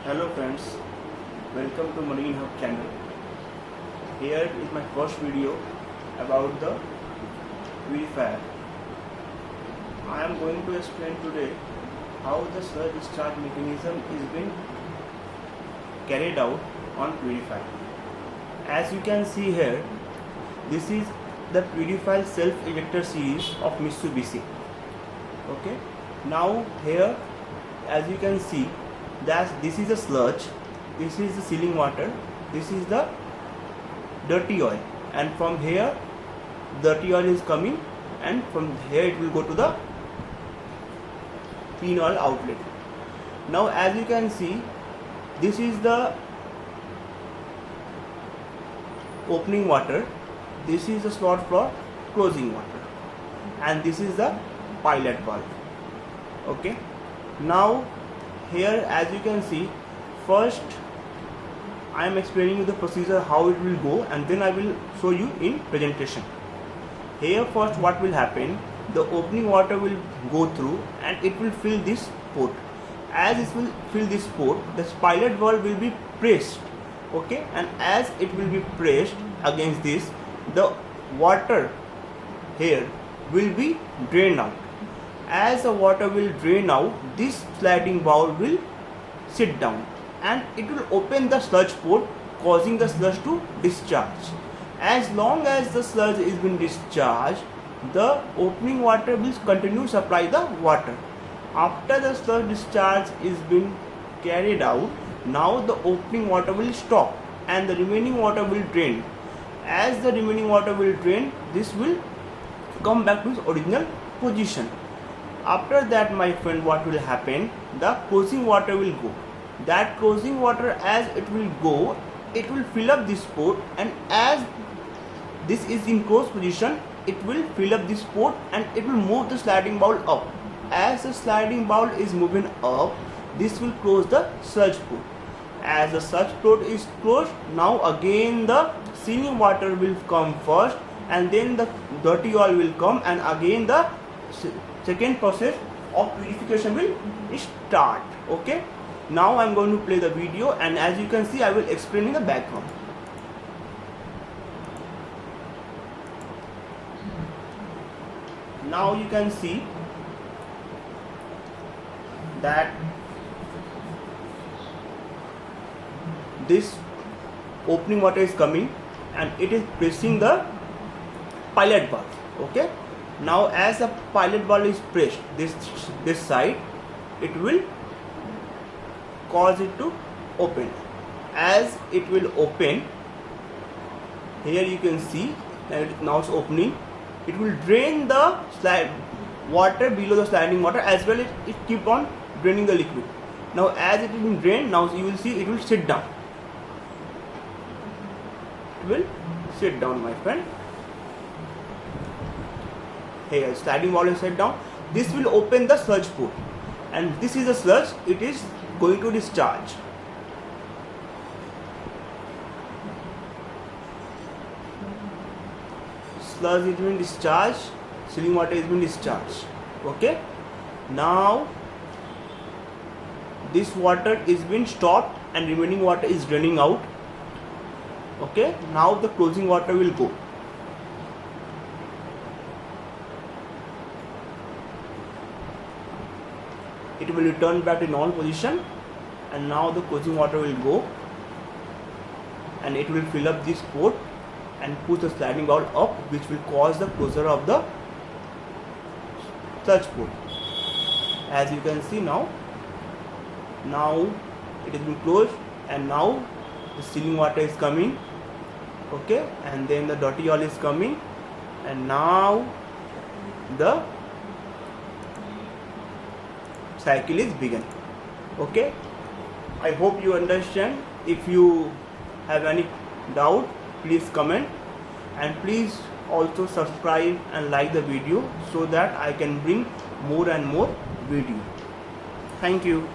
Hello friends, welcome to Marine Hub channel. Here is my first video about the purifier. I am going to explain today how the sludge discharge mechanism is being carried out on purifier. As you can see here, this is the purifier self-ejector series of Mitsubishi. Okay, now here as you can see that this is a sludge, this is the sealing water, this is the dirty oil, and from here dirty oil is coming and from here it will go to the clean oil outlet. Now as you can see, this is the opening water, this is the slot for closing water, and this is the pilot valve. Okay, now here as you can see, first I am explaining you the procedure how it will go, and then I will show you in presentation. Here first what will happen, the opening water will go through and it will fill this port. As it will fill this port, the pilot valve will be pressed. Okay, and as it will be pressed against this, the water here will be drained out. As the water will drain out, this sliding valve will sit down and it will open the sludge port, causing the sludge to discharge. As long as the sludge is being discharged, the opening water will continue to supply the water. After the sludge discharge is being carried out, now the opening water will stop and the remaining water will drain. As the remaining water will drain, this will come back to its original position. After that, my friend, what will happen, the closing water will go. That closing water, as it will go, it will fill up this port, and as this is in closed position, it will fill up this port and it will move the sliding valve up. As the sliding valve is moving up, this will close the sludge port. As the sludge port is closed, now again the sealing water will come first, and then the dirty oil will come, and again the second process of purification will start. Okay, now I am going to play the video, and as you can see, I will explain in the background. Now you can see that this opening water is coming and it is pressing the pilot valve. Okay, now as the pilot valve is pressed this side, it will cause it to open. As it will open, here you can see that now it's opening. It will drain the water below the sliding water, as well as it keep on draining the liquid. Now as it is being drained, now you will see it will sit down. It will sit down, my friend. Here sliding valve is set down. This will open the sludge port, and this is the sludge, it is going to discharge. Sludge is being discharged, sealing water is being discharged. Okay, now this water is being stopped and remaining water is draining out. Okay, now the closing water will go. It will return back to normal position, and now the closing water will go and it will fill up this port and push the sliding valve up, which will cause the closure of the sludge port. As you can see, now it has been closed, and now the sealing water is coming. Okay, and then the dirty oil is coming, and now the cycle is begun. Okay, I hope you understand. If you have any doubt, please comment, and please also subscribe and like the video so that I can bring more and more video. Thank you.